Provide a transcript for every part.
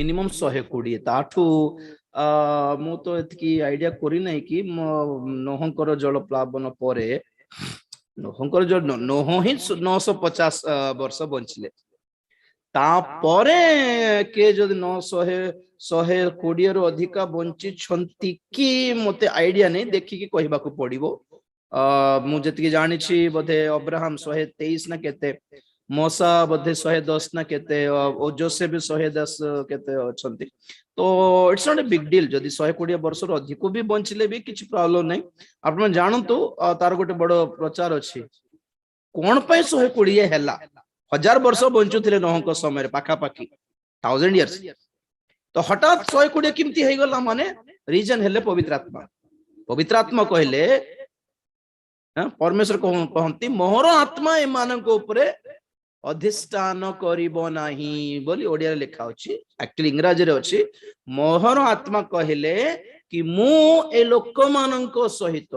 Minimum 120 ताठू मु तो एतकी idea करी नहीं कि नोहंकर जल प्लावन परे नोहंकर जो नोह ही 950 वर्ष बंचिले तापरे के जदि 120 रु अधिका बंची छंती कि मते आइडिया नहीं देखिकी कहबाकू पड़िबो। मु जति जानी छी बोधे अब्राहम 123 ना केते, मोसा बोधे 110 ना केते, और जोसेफ 110 केते अछंती। तो it's not a big deal जदि 120 वर्ष रु अधिक भी बंचिले भी किछि प्रॉब्लम नहीं। आपण जानंतु तार गोटे बड़ प्रचार अछि कोन पय 120 हैला 1000 वर्ष बंचुथिले नोहंक समय पाखा पाखी 1000 इयर्स तो हठात 120 किमती हे गला माने रीजन हेले पवित्र आत्मा। पवित्र आत्मा कहले परमेश्वर कहंती मोहर आत्मा एमानक उपरे अधिष्ठान करिबो नाही बोली ओडिया लिखा अछि। एक्चुअली इंग्रजी रे अछि मोहर आत्मा कहले कि मु ए लोक मानक सहित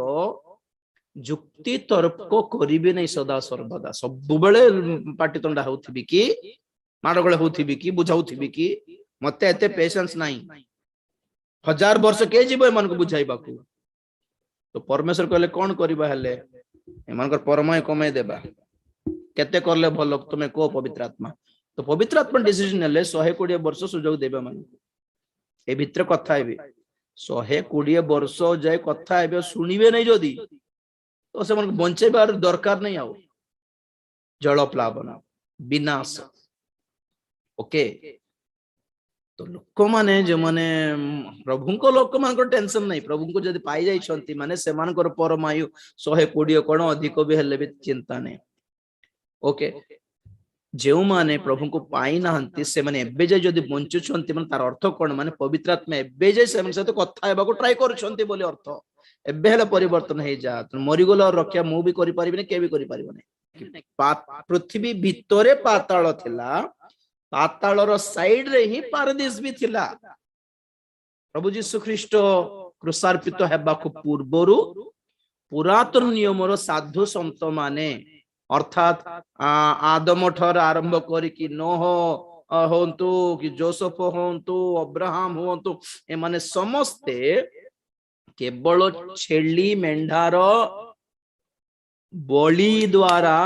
जुक्ति तर्क करिबे नै सदा सर्वदा सब बेले पाटितंडा होउथिबी कि माडगळे होउथिबी कि बुझाउथिबी कि मते एते पेशेंस नाही 1000 वर्ष के जीव एमान को बुझाइबाकू। तो परमेश्वर कहले कोन करबा हेले एमानकर परमय कमे देबा केते करले भलो तुमे को पवित्र आत्मा। तो पवित्र आत्मा डिसीजन ले 120 वर्ष सुजोग देबा मान ए भितर कथा हेबी 120 वर्ष जाय कथा हेबे सुनिबे नै जदी तो से मन बंचेबार दरकार नहीं आउ जल प्लावन विनाश। ओके तो लोक माने जो माने प्रभु को लोक मान को टेंशन नहीं प्रभु को जदी पाई जाई छंती माने से मान को परमायु 120 कोन अधिक भी हेले भी चिंता नहीं। ओके जेउ माने प्रभु को पाई नाहंती से माने एबे जे जदी बंचु छंती माने तार अर्थ कोन माने पवित्र आत्मा एबे जे से माने कथा हेबा को ट्राई करू छंती बोली अर्थ एबे हेला परिवर्तन हे जा मरि गलो रक्षा मु भी करि परिबे नै के भी करि परिबे नै। पृथ्वी भितरे पाताल थिला पातालर साइड रे ही पारदीस भी थिला। प्रभु यीशु ख्रीष्ट क्रूसार्पित हेबा को पूर्वरु पुरातन नियमर साधु संत माने अर्थात आदम ठर आरंभ करी कि नोह होंतु कि जोसेफ होंतु अब्राहम होंतु ए माने समस्ते केवल छेली मेंढार बलि द्वारा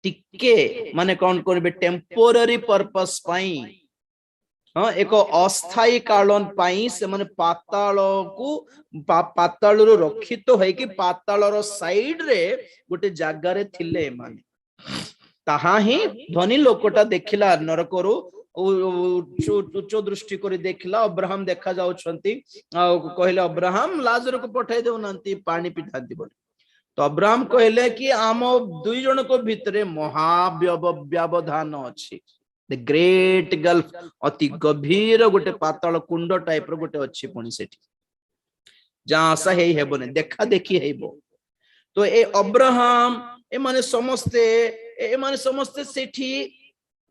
टिके माने कौन करबे टेम्पोररी पर्पस पाई एक अस्थायी कालन पाई से माने पाताल को पाताल रो रखित है कि पातालर साइड रे गोटे जागा रे थिले माने ताहा ही धनी लोकटा देखिला नरकरू उच्च दृष्टि करी देखिला अब्राहम देखा जाउछंती कहले अब्राहम लाजर को पठाई देउ नांती पानी पिठांती बोली। तो अब्राहम कहले कि आम दुई जन को भितरे महाव्यवधान अछि द ग्रेट गल्फ अति गभीर गोटे पाताल कुंड टाइप रो गोटे अछि पुनी सेठी जहां आशा हेई हेबने देखा देखी हेबो। तो ए अब्राहम ए माने समस्ते सेठी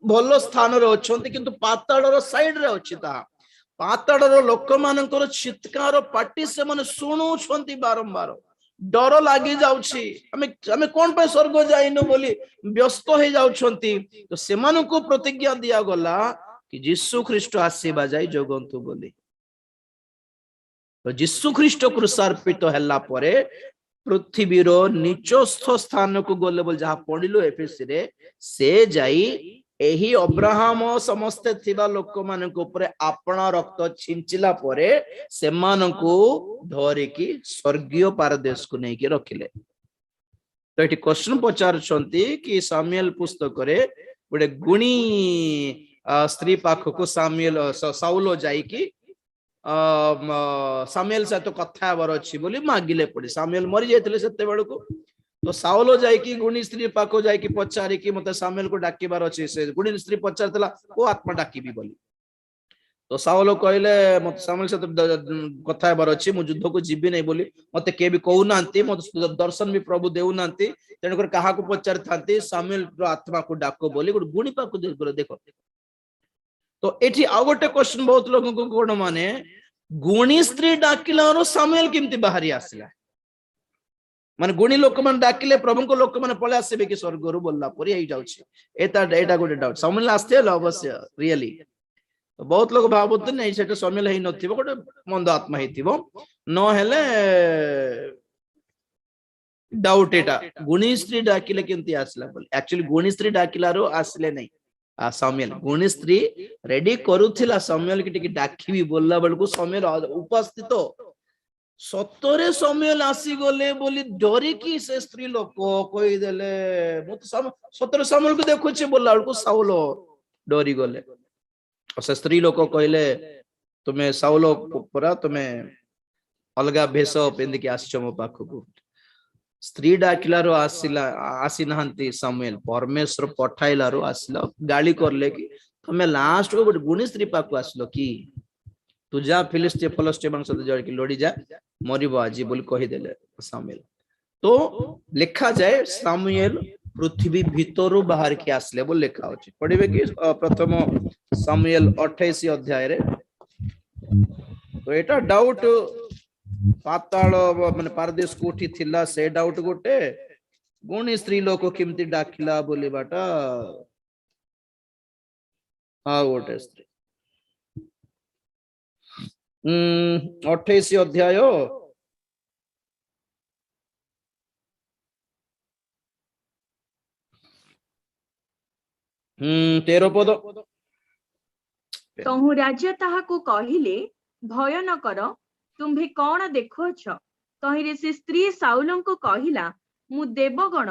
भलो स्थान रे अछंती किंतु पातालर साइड रे अछि ता पातालर लोक मानकर चित्कार पाटी से माने सुनु छंती बारंबार डर लागी जाउछि हमें कोन पे स्वर्ग जाइनो बोली व्यस्त हो जाउछंती। तो सेमानकु प्रतिज्ञा दिया गला कि यीशु ख्रीष्ट आसीबा जाई जगंतु बोली। तो यीशु ख्रीष्ट क्रूसार्पित हल्ला परे पृथ्वीर निचस्थ स्थान को गले बोल जहा पढिलो एफएससी रे से जाई एही अब्राहम समस्त थिबा लोक मानक ऊपर आपना रक्त छिंचिला परे सेमानकु धरे की स्वर्गीय पारदेश को नहीं के रखिले। तो एठी क्वेश्चन पचार छंती कि सामुएल पुस्तक रे गोटे गुणी स्त्री पाख को साउल जाई कि सामुएल से तो कथा हबार अछि बोली मागिले पड़ी सामुएल मरि जायतिले सेते बेल को। तो साउल जाई कि गुणी स्त्री पाखो जाई कि पचारि कि मते सामुएल को डाकिबार अछि से गुणी स्त्री पचारतला को आत्मा डाकिबी बोली। तो साउल कहले मते सामुएल से कथा हबार अछि मु युद्ध को जीबी नै बोली मते के भी कहू नांती मते दर्शन भी प्रभु देउ नांती तेन कर कहा को पचार थांती सामुएल रो आत्मा को डाको बोली गुणी पाखो देखो। तो एठी आ गोटे क्वेश्चन बहुत लोगों को कोन माने गुणी स्त्री डाकिलारो सामुएल केमती बाहरी आसिला माने गुणी लोक मन डाकिले प्रभु को लोक मन पळे आसीबे कि स्वर्ग रु बोलला परी एई जाउछि एटा गोटे डाउट सामुएल आस्ते अवश्य रियली तो बहुत लोग भावत नहीं सेटा सामिल है नथिबो गोटे मंद आत्मा हेतिबो न हेले डाउट एटा गुणी स्त्री डाकिले केमती आसला बोल एक्चुअली गुणी स्त्री डाकिलारो आसले नहीं आ सामिल गुणी स्त्री रेडी करूथिला सामिल की टिके डाकिबी बोलला बेलको सामिल उपस्थित सतरे सामिल आसी गले बोली डरी की से स्त्री लोक कहि देले मु तो सतरे सामिल को देखुछि बोलला बेलको साउल डरी गले से स्त्री लोक कहले तुम्हें साउल परा तुम्हें अलगा भेष पिंध के आसछ मो पाखकु स्त्री डाकिलारो आसिला आसी नहंती सामुएल परमेश्वर पठाइलारो आसिला गाली करले कि तमे लास्ट को गुणी स्त्री पाखु आसलो कि तू जा फिलिस्तीन सहित जड़ की लड़ी जा मरिबो आजी बोली कहि देले सामुएल तो लिखा जाए सामुएल पृथ्वी भीतरु बाहर के आसले बोल लिखा होछि पढ़िबे कि प्रथम सामुएल 28 अध्याय रे तो एटा डाउट पाताल माने परदेश कोठी थिला से डाउट गोटे गुणी स्त्री लोक केमती डाकिला बोली बाटा हाँ गोटे स्त्री 28 अध्याय 13 पद तहु राजा ताहाकु कहिले भय न कर तुम्भे कौन देखुअछ तहिरे से स्त्री साउल को कहिला मु देवगण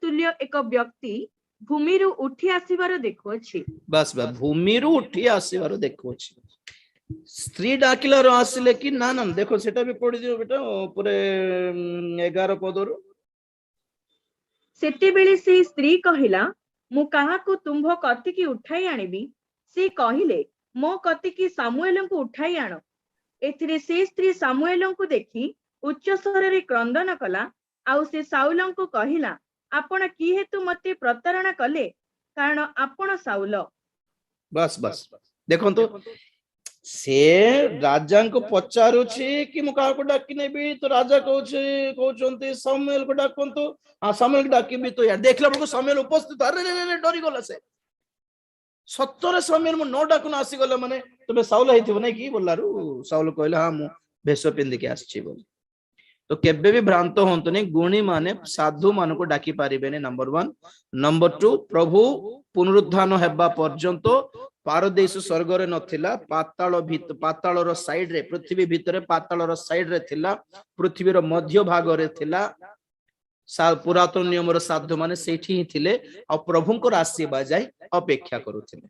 तुल्य एक व्यक्ति भूमि रु उठी आसीबार देखुअछि बस भूमि रु उठी आसीबार देखुअछि स्त्री डाकिलार आसिले कि ना ना देखो सेटा भी पढ़ी दियो बेटा पूरे 11 पदरु सेते बेले से स्त्री कहिला मु काहाकु तुम्भ कति की उठाई आनिबी से कहिले मो कति की सामुएल को उठाई आनो एथिरे से स्त्री सामुएल को देखी उच्च स्वर रे क्रंदन कला आउ से साउल को कहिला आपण की हेतु मते प्रतारणा कले कारण आपण साउल बस बस देखो तो से राजा को पचारुछि कि मु का को डाकी नेबी तो राजा कहउछंती सामुएल को डाकंतु आ सामुएल को डाकीबी तो यार देखला बको सामुएल उपस्थित अरे रे डरी गला से सत्तरे सामुएल मु न डाकुन आसी गला माने तबे साउल हेथिबो नै कि बोलारु साउल कहला हां मु भेष पिंदी के आछि बोल तो केबे भी भ्रांत होंतो नै गुणी माने साधु मान को डाकी पारिबे नै नंबर 1 नंबर 2 प्रभु पुनरुत्थान हेबा पर्यंत पारदेश स्वर्ग रे नथिला पाताल रो साइड रे पृथ्वी भीतर पाताल रो साइड रे थिला पृथ्वी रो मध्य भाग रे थिला पुरातन नियम रो साधु माने सेठी ही थिले आ प्रभु को आशीर्वाद जाय अपेक्षा करूथिले